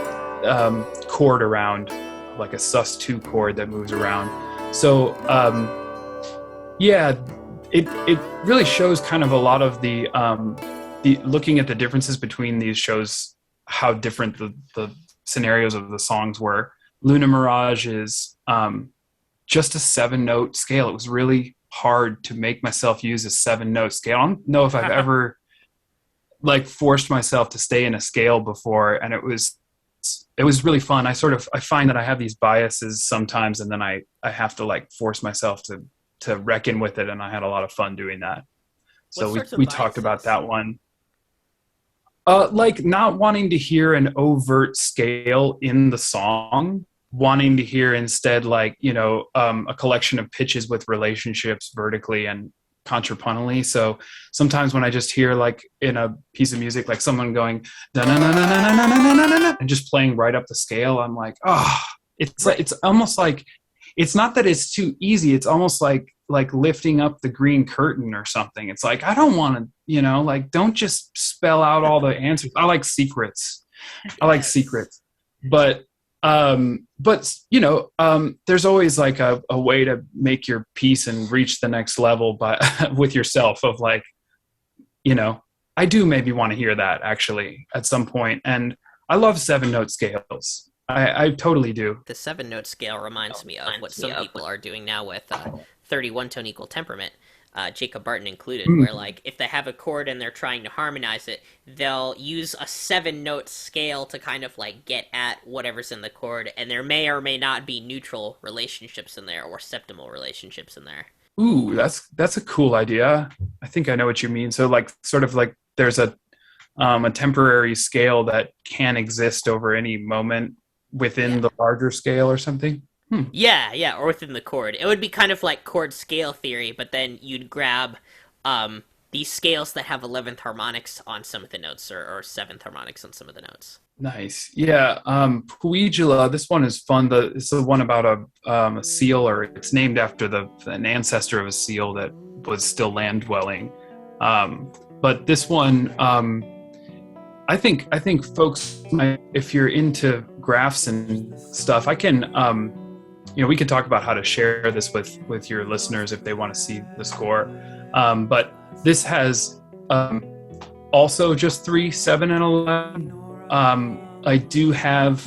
chord around like a sus2 chord that moves around. So yeah, it really shows kind of a lot of the looking at the differences between these shows, how different the scenarios of the songs were. Luna Mirage is just a 7-note scale. It was really hard to make myself use a 7-note scale. I don't know if I've ever like forced myself to stay in a scale before, and it was really fun. I find that I have these biases sometimes, and then I have to like force myself to reckon with it, and I had a lot of fun doing that. So we talked about that one. Like not wanting to hear an overt scale in the song, wanting to hear instead, like, you know, a collection of pitches with relationships vertically and contrapuntally. So sometimes when I just hear like in a piece of music, like someone going and just playing right up the scale, I'm like, oh, it's almost like, it's not that it's too easy. It's almost like lifting up the green curtain or something. It's like, I don't want to, you know, like, don't just spell out all the answers. I like secrets. But you know, there's always like a way to make your piece and reach the next level, but with yourself, of like, you know, I do maybe want to hear that actually at some point. And I love 7-note scales. I totally do. The 7-note scale reminds me of what some people are doing now with 31 tone equal temperament, Jacob Barton included, where like if they have a chord and they're trying to harmonize it, they'll use a 7-note scale to kind of like get at whatever's in the chord, and there may or may not be neutral relationships in there or septimal relationships in there. Ooh, that's a cool idea. I think I know what you mean. So like sort of like there's a temporary scale that can exist over any moment within the larger scale or something. Yeah, or within the chord. It would be kind of like chord scale theory, but then you'd grab these scales that have 11th harmonics on some of the notes, or 7th harmonics on some of the notes. Nice. Yeah. Puijila, this one is fun. It's the one about a seal, or it's named after an ancestor of a seal that was still land dwelling. But this one, I think folks might, if you're into graphs and stuff, I can we could talk about how to share this with your listeners if they want to see the score. But this has also just 3, 7, and 11. I do have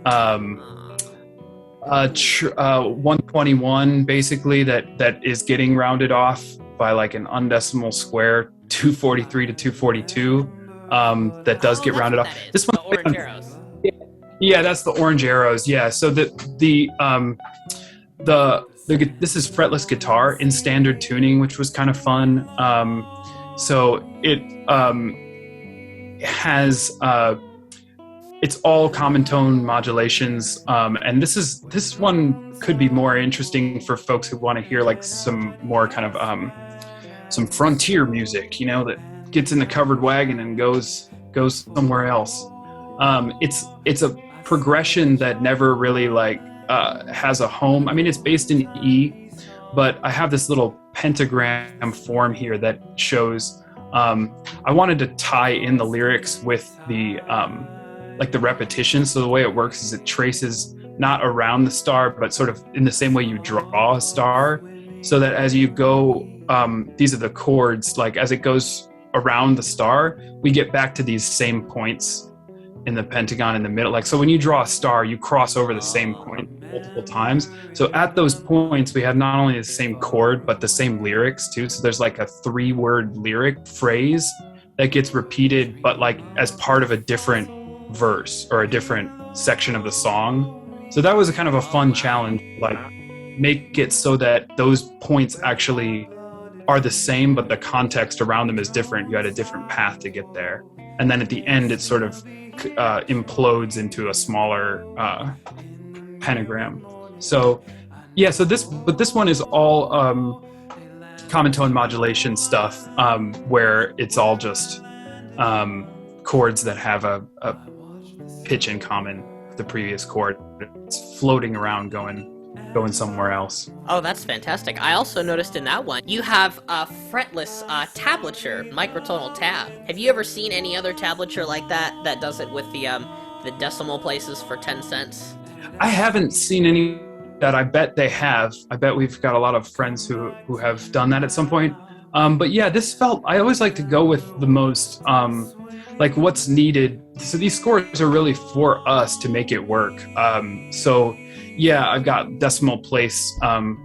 121 basically that is getting rounded off by like an undecimal square, 243 to 242. That does get rounded off. This one, orange arrows. Yeah, that's the orange arrows. Yeah, so this is fretless guitar in standard tuning, which was kind of fun. So it has it's all common tone modulations, and this one could be more interesting for folks who want to hear like some more kind of some frontier music, that gets in the covered wagon and goes somewhere else. It's a progression that never really like has a home. I mean, it's based in E, but I have this little pentagram form here that shows. I wanted to tie in the lyrics with the like the repetition. So the way it works is it traces not around the star, but sort of in the same way you draw a star, so that as you go, these are the chords. Like as it goes around the star, we get back to these same points in the pentagon in the middle. Like, so when you draw a star, you cross over the same point multiple times. So at those points, we have not only the same chord, but the same lyrics too. So there's like a 3-word lyric phrase that gets repeated, but like as part of a different verse or a different section of the song. So that was a kind of a fun challenge, like make it so that those points actually are the same, but the context around them is different. You had a different path to get there. And then at the end, it sort of implodes into a smaller pentagram. So yeah, so this one is all common tone modulation stuff, where it's all just chords that have a pitch in common with the previous chord. It's floating around going somewhere else. Oh, that's fantastic. I also noticed in that one, you have a fretless tablature, microtonal tab. Have you ever seen any other tablature like that does it with the decimal places for 10 cents? I haven't seen any that. I bet they have. I bet we've got a lot of friends who have done that at some point. But yeah, I always like to go with the most, like what's needed. So these scores are really for us to make it work. So yeah, I've got decimal place, and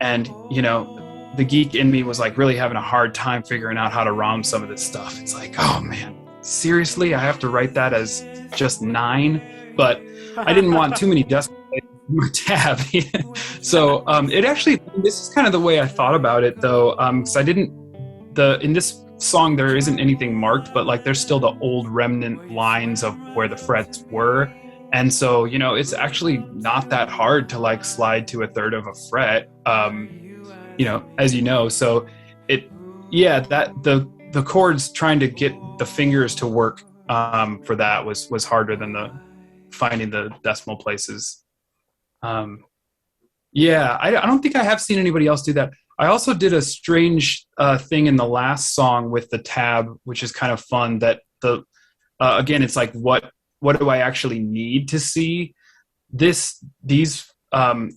the geek in me was like really having a hard time figuring out how to ROM some of this stuff. It's like, oh man, seriously, I have to write that as just 9, but I didn't want too many decimal places in my tab. So this is kind of the way I thought about it though, because in this song there isn't anything marked, but like there's still the old remnant lines of where the frets were. And so, it's actually not that hard to like slide to a third of a fret, as you know. So the chords trying to get the fingers to work for that was harder than finding the decimal places. I don't think I have seen anybody else do that. I also did a strange thing in the last song with the tab, which is kind of fun. That again, it's like what do I actually need to see? These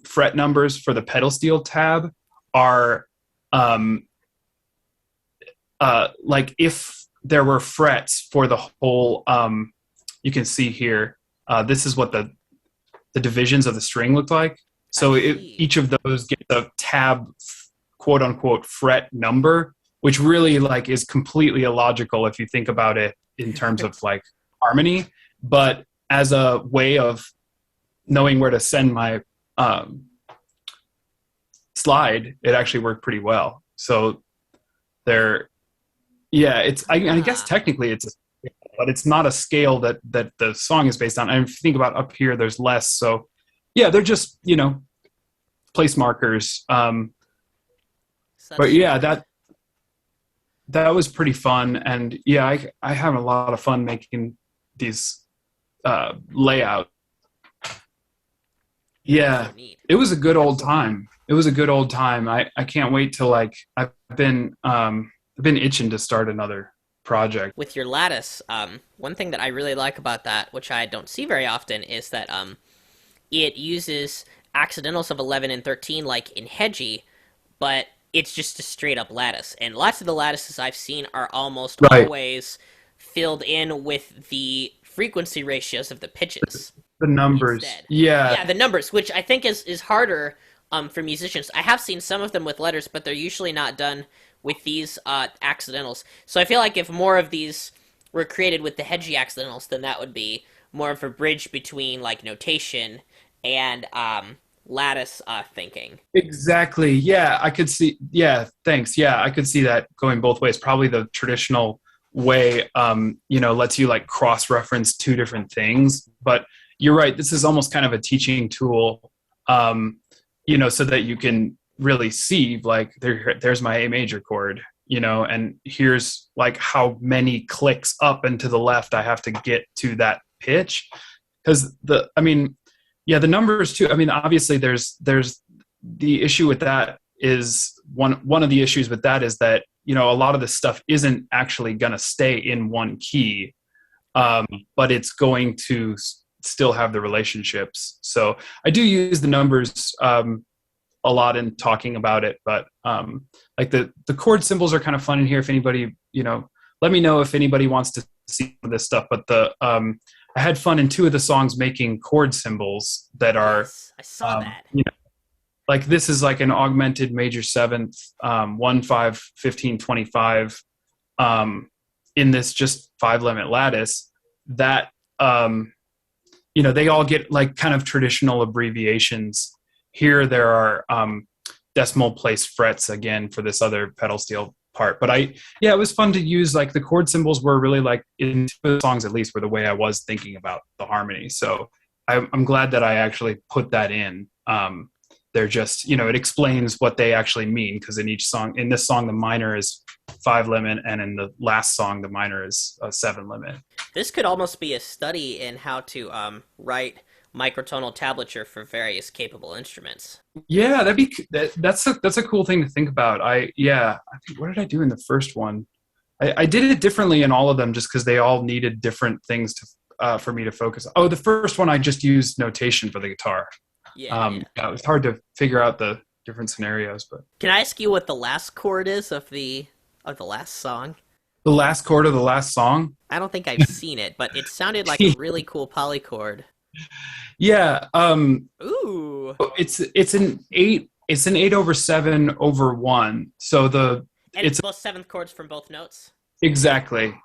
fret numbers for the pedal steel tab are like if there were frets for the whole. You can see here. This is what the divisions of the string look like. So each of those get the tab, quote unquote, fret number, which really like is completely illogical if you think about it in terms of like harmony. But as a way of knowing where to send my slide, it actually worked pretty well. So I guess technically it's but it's not a scale that the song is based on. And if you think about up here, there's less. So yeah, they're just, place markers. But yeah, that was pretty fun. And yeah, I have a lot of fun making these layout. Yeah, it was a good old time. I can't wait till I've been itching to start another project. With your lattice, one thing that I really like about that, which I don't see very often, is that it uses accidentals of 11 and 13 like in Hedgie, but it's just a straight up lattice. And lots of the lattices I've seen are almost Right. always filled in with the frequency ratios of the pitches. The numbers. Instead. Yeah. Yeah, the numbers, which I think is harder for musicians. I have seen some of them with letters, but they're usually not done with these accidentals. So I feel like if more of these were created with the Hedgie accidentals, then that would be more of a bridge between like notation and lattice thinking. Exactly. Yeah, I could see. Yeah, thanks. Yeah, I could see that going both ways. Probably the traditional way, lets you like cross-reference two different things. But you're right. This is almost kind of a teaching tool, so that you can really see like there's my A major chord, and here's like how many clicks up and to the left I have to get to that pitch. Because the numbers too. I mean, obviously there's the issue with that is one of the issues with that is that, a lot of this stuff isn't actually going to stay in one key, but it's going to still have the relationships. So I do use the numbers a lot in talking about it, but like the chord symbols are kind of fun in here. If anybody, let me know if anybody wants to see this stuff. But I had fun in two of the songs making chord symbols that are. Yes, I saw that. Like this is like an augmented major seventh, 1, 5, 15, 25, in this just 5-limit lattice that, they all get like kind of traditional abbreviations. Here there are decimal place frets again for this other pedal steel part. But it was fun to use, like the chord symbols were really like in the songs at least were the way I was thinking about the harmony. So I'm glad that I actually put that in. They're just, it explains what they actually mean, because in this song, the minor is 5-limit, and in the last song, the minor is a 7-limit. This could almost be a study in how to write microtonal tablature for various capable instruments. Yeah, that's a cool thing to think about. I think, what did I do in the first one? I did it differently in all of them, just because they all needed different things for me to focus on. Oh, the first one I just used notation for the guitar. Yeah, it was hard to figure out the different scenarios. But can I ask you what the last chord is of the last song? The last chord of the last song? I don't think I've seen it, but it sounded like a really cool polychord. Yeah. Ooh. It's an 8. It's an 8/7/1. So it's both seventh chords from both notes. Exactly.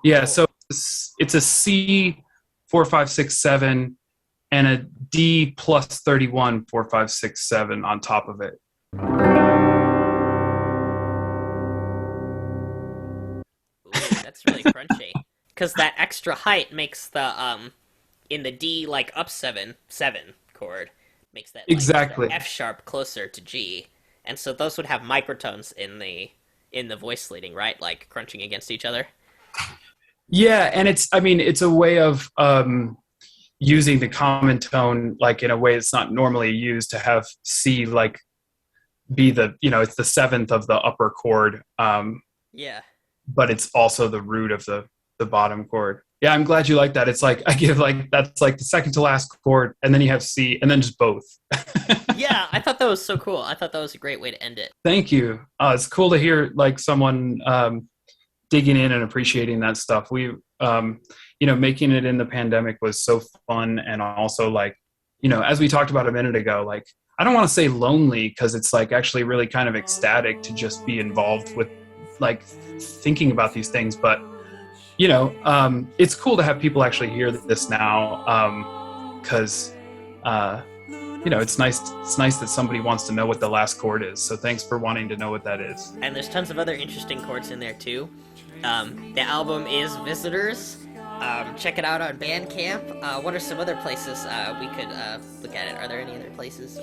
Yeah. Cool. So it's a C 4, 5, 6, 7. And a D plus 31, 4, 5, 6, 7 on top of it. Ooh, that's really crunchy. Because that extra height makes the in the D like up 7 chord makes that like, exactly F sharp closer to G, and so those would have microtones in the voice leading, right? Like crunching against each other. Yeah, and it's a way of using the common tone like in a way it's not normally used, to have C like be the it's the 7th of the upper chord, but it's also the root of the bottom chord. Yeah, I'm glad you like that. It's like I give like that's like the second to last chord, and then you have C, and then just both. Yeah, I thought that was so cool. I thought that was a great way to end it. Thank you. It's cool to hear like someone digging in and appreciating that stuff. We making it in the pandemic was so fun, and also like, as we talked about a minute ago, like I don't want to say lonely, because it's like actually really kind of ecstatic to just be involved with like thinking about these things. But it's cool to have people actually hear this now, because it's nice that somebody wants to know what the last chord is. So thanks for wanting to know what that is. And there's tons of other interesting chords in there too. The album is Visitors. Check it out on Bandcamp. What are some other places we could look at it? Are there any other places?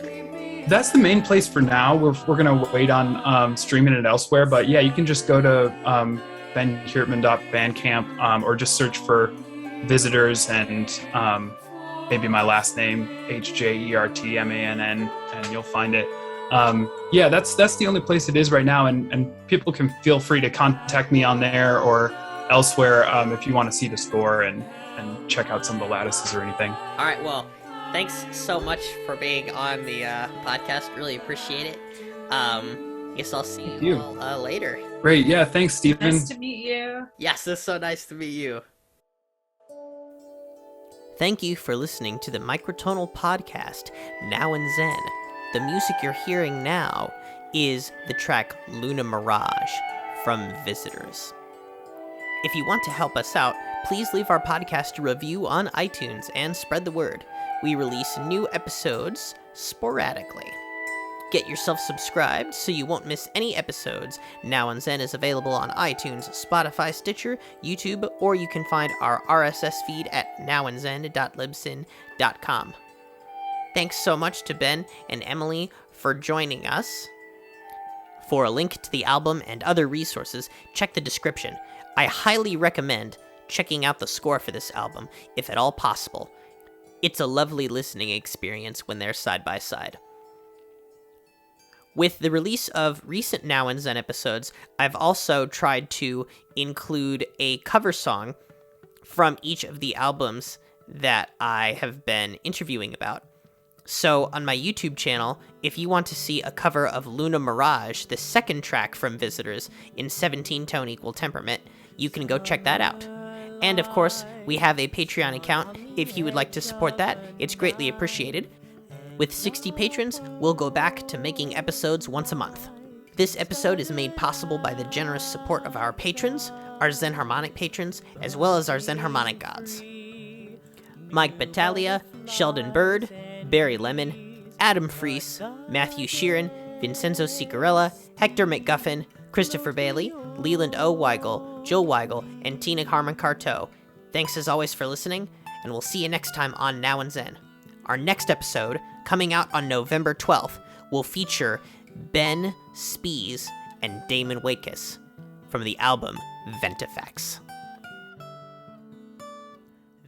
That's the main place for now. We're going to wait on streaming it elsewhere. But yeah, you can just go to benhjertmann.bandcamp, or just search for Visitors and maybe my last name, HJERTMANN, and you'll find it. That's the only place it is right now. And people can feel free to contact me on there or elsewhere if you want to see the score and check out some of the lattices or anything. All right, well, thanks so much for being on the podcast. Really appreciate it. Guess I'll see you all later. Great. Yeah. Thanks, Stephen. Nice to meet you. Yes, it's so nice to meet you. Thank you for listening to the Microtonal podcast, Now and Zen. The music you're hearing now is the track Luna Mirage from Visitors. If you want to help us out, please leave our podcast a review on iTunes and spread the word. We release new episodes sporadically. Get yourself subscribed so you won't miss any episodes. Now and Zen is available on iTunes, Spotify, Stitcher, YouTube, or you can find our RSS feed at nowandzen.libsyn.com. Thanks so much to Ben and Emmalee for joining us. For a link to the album and other resources, check the description. I highly recommend checking out the score for this album, if at all possible. It's a lovely listening experience when they're side by side. With the release of recent Now and Zen episodes, I've also tried to include a cover song from each of the albums that I have been interviewing about. So on my YouTube channel, if you want to see a cover of Luna Mirage, the second track from Visitors, in 17-tone equal temperament, you can go check that out. And of course, we have a Patreon account. If you would like to support that, it's greatly appreciated. With 60 patrons, we'll go back to making episodes once a month. This episode is made possible by the generous support of our patrons, our Zen Harmonic patrons, as well as our Zen Harmonic gods. Mike Battaglia, Sheldon Bird, Barry Lemon, Adam Freese, Matthew Sheeran, Vincenzo Cicarella, Hector McGuffin, Christopher Bailey, Leland O. Weigel, Jill Weigel, and Tina Carmen Carteau. Thanks as always for listening, and we'll see you next time on Now and Zen. Our next episode, coming out on November 12th, will feature Ben Spades and Damon Wakis from the album Ventifax.